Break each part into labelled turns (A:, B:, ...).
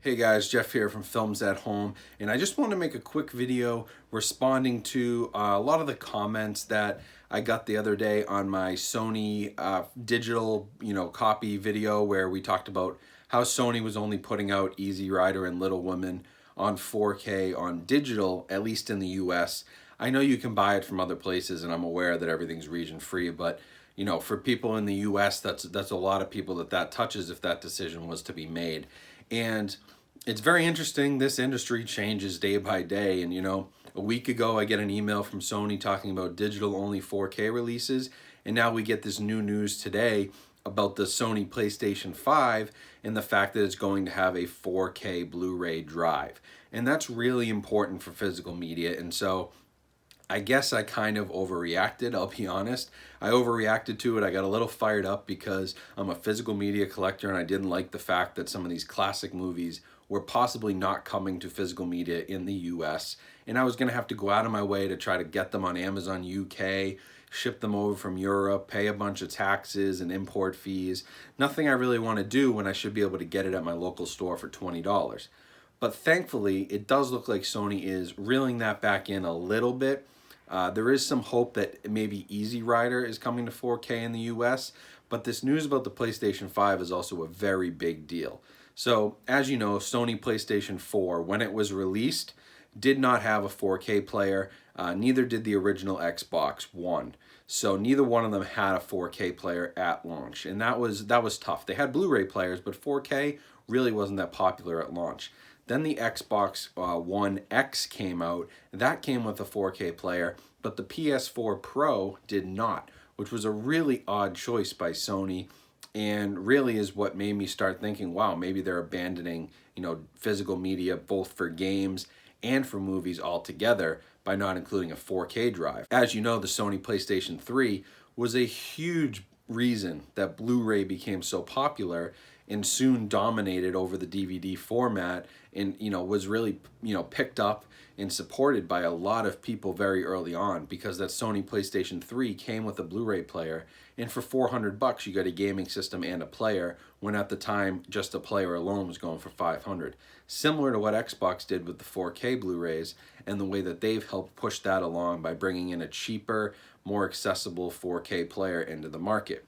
A: Hey guys, Jeff here from Films at Home, and I just want to make a quick video responding to a lot of the comments that I got the other day on my Sony digital, copy video where we talked about how Sony was only putting out Easy Rider and Little Women on 4K on digital, at least in the US. I know you can buy it from other places, and I'm aware that everything's region free, but for people in the US, that's a lot of people that touches if that decision was to be made. And it's very interesting. This industry changes day by day. And, a week ago, I get an email from Sony talking about digital only 4K releases. And now we get this new news today about the Sony PlayStation 5 and the fact that it's going to have a 4K Blu-ray drive. And that's really important for physical media. And so I guess I kind of overreacted, I'll be honest. I overreacted to it. I got a little fired up because I'm a physical media collector and I didn't like the fact that some of these classic movies were possibly not coming to physical media in the US. And I was going to have to go out of my way to try to get them on Amazon UK, ship them over from Europe, pay a bunch of taxes and import fees. Nothing I really want to do when I should be able to get it at my local store for $20. But thankfully, it does look like Sony is reeling that back in a little bit. There is some hope that maybe Easy Rider is coming to 4K in the US, but this news about the PlayStation 5 is also a very big deal. So, as you know, Sony PlayStation 4, when it was released, did not have a 4K player. Neither did the original Xbox One. So neither one of them had a 4K player at launch, and that was tough. They had Blu-ray players, but 4K really wasn't that popular at launch. Then the Xbox One X came out. That came with a 4K player, but the PS4 Pro did not, which was a really odd choice by Sony, and really is what made me start thinking, wow, maybe they're abandoning, physical media both for games and for movies altogether by not including a 4K drive. As you know, the Sony PlayStation 3 was a huge reason that Blu-ray became so popular and soon dominated over the DVD format, and was really picked up and supported by a lot of people very early on, because that Sony PlayStation 3 came with a Blu-ray player, and for $400 you got a gaming system and a player, when at the time just a player alone was going for $500. Similar to what Xbox did with the 4K Blu-rays, and the way that they've helped push that along by bringing in a cheaper, more accessible 4K player into the market.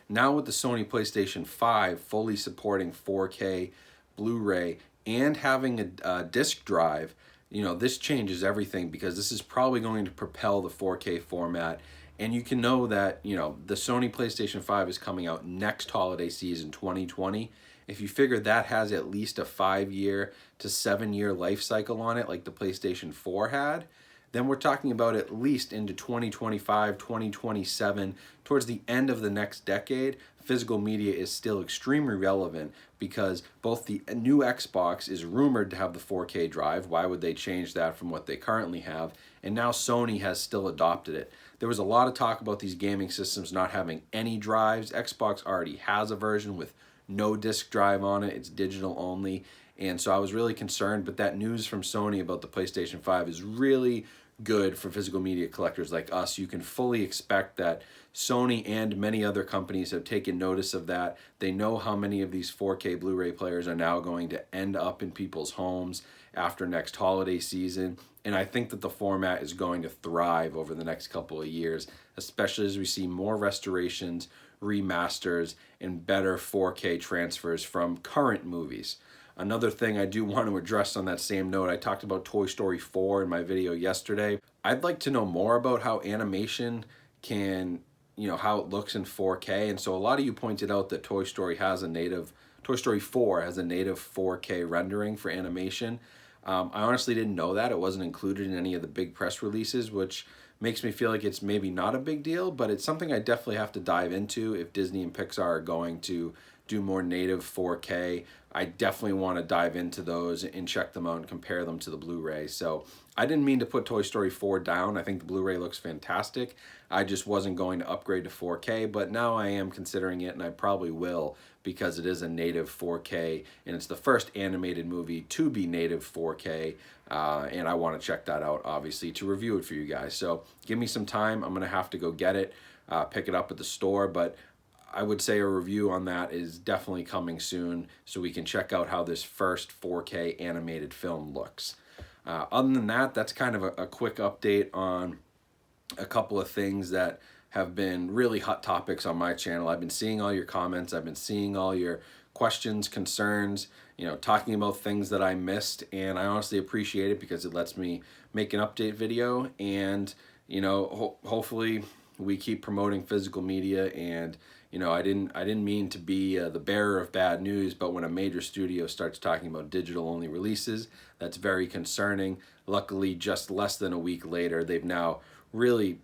A: Now with the Sony PlayStation 5 fully supporting 4K Blu-ray and having a disc drive, this changes everything, because this is probably going to propel the 4K format. And you can know that, the Sony PlayStation 5 is coming out next holiday season, 2020. If you figure that has at least a 5-year to 7-year life cycle on it, like the PlayStation 4 had, then we're talking about at least into 2025, 2027, towards the end of the next decade. Physical media is still extremely relevant, because both the new Xbox is rumored to have the 4K drive. Why would they change that from what they currently have? And now Sony has still adopted it. There was a lot of talk about these gaming systems not having any drives. Xbox already has a version with no disc drive on it. It's digital only. And so I was really concerned, but that news from Sony about the PlayStation 5 is really good for physical media collectors like us. You can fully expect that Sony and many other companies have taken notice of that. They know how many of these 4K Blu-ray players are now going to end up in people's homes after next holiday season. And I think that the format is going to thrive over the next couple of years, especially as we see more restorations, remasters, and better 4K transfers from current movies. Another thing I do want to address on that same note, I talked about Toy Story 4 in my video yesterday. I'd like to know more about how animation can, how it looks in 4K. And so a lot of you pointed out that Toy Story 4 has a native 4K rendering for animation. I honestly didn't know that. It wasn't included in any of the big press releases, which makes me feel like it's maybe not a big deal, but it's something I definitely have to dive into if Disney and Pixar are going to do more native 4K. I definitely want to dive into those and check them out and compare them to the Blu-ray. So I didn't mean to put Toy Story 4 down. I think the Blu-ray looks fantastic. I just wasn't going to upgrade to 4K, but now I am considering it, and I probably will, because it is a native 4K, and it's the first animated movie to be native 4K, and I want to check that out, obviously, to review it for you guys. So give me some time. I'm going to have to go get it, pick it up at the store, but I would say a review on that is definitely coming soon, so we can check out how this first 4K animated film looks. Other than that, that's kind of a quick update on a couple of things that have been really hot topics on my channel. I've been seeing all your comments. I've been seeing all your questions, concerns, talking about things that I missed, and I honestly appreciate it because it lets me make an update video, and hopefully we keep promoting physical media. And I didn't mean to be the bearer of bad news, but when a major studio starts talking about digital only releases, that's very concerning. Luckily, just less than a week later, they've now really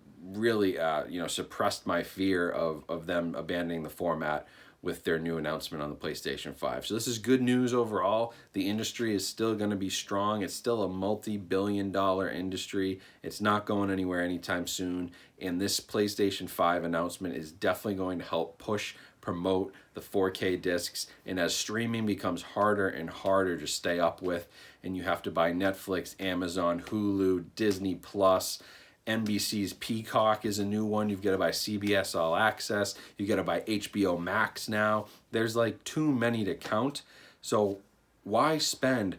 A: suppressed my fear of them abandoning the format with their new announcement on the PlayStation 5. So this is good news overall. The industry is still going to be strong. It's still a multi-billion-dollar industry. It's not going anywhere anytime soon. And this PlayStation 5 announcement is definitely going to help push, promote the 4K discs. And as streaming becomes harder and harder to stay up with, and you have to buy Netflix, Amazon, Hulu, Disney Plus, NBC's Peacock is a new one. You've got to buy CBS All Access. You got to buy HBO Max now. There's like too many to count. So why spend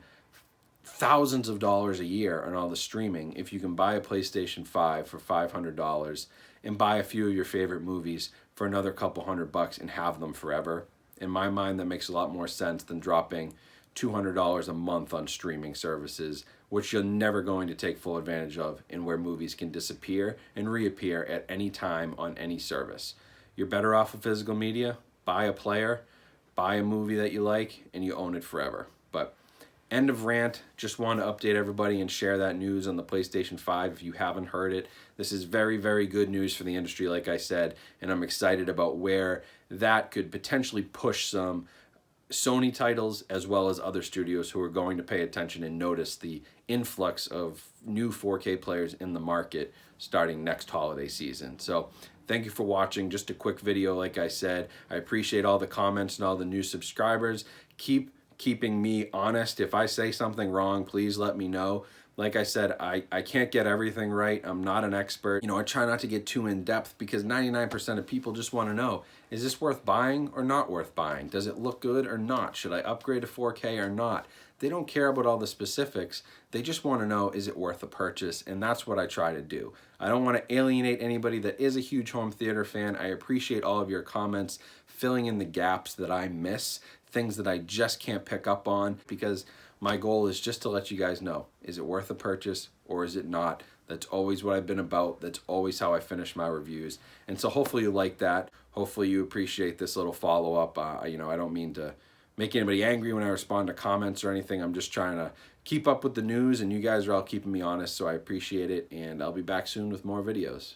A: thousands of dollars a year on all the streaming if you can buy a PlayStation 5 for $500 and buy a few of your favorite movies for another couple $100 and have them forever? In my mind, that makes a lot more sense than dropping $200 a month on streaming services, which you're never going to take full advantage of, and where movies can disappear and reappear at any time on any service. You're better off with physical media. Buy a player, buy a movie that you like, and you own it forever. But end of rant. Just want to update everybody and share that news on the PlayStation 5 if you haven't heard it. This is very, very good news for the industry, like I said, and I'm excited about where that could potentially push some Sony titles as well as other studios who are going to pay attention and notice the influx of new 4K players in the market starting next holiday season. So thank you for watching. Just a quick video, like I said. I appreciate all the comments and all the new subscribers. Keeping me honest. If I say something wrong, please let me know. Like I said, I can't get everything right. I'm not an expert. I try not to get too in depth because 99% of people just want to know, is this worth buying or not worth buying? Does it look good or not? Should I upgrade to 4K or not? They don't care about all the specifics. They just want to know, is it worth a purchase? And that's what I try to do. I don't want to alienate anybody that is a huge home theater fan. I appreciate all of your comments, filling in the gaps that I miss, things that I just can't pick up on, because my goal is just to let you guys know, is it worth a purchase or is it not? That's always what I've been about. That's always how I finish my reviews. And so hopefully you like that. Hopefully you appreciate this little follow-up. I don't mean to make anybody angry when I respond to comments or anything. I'm just trying to keep up with the news, and you guys are all keeping me honest, so I appreciate it. And I'll be back soon with more videos.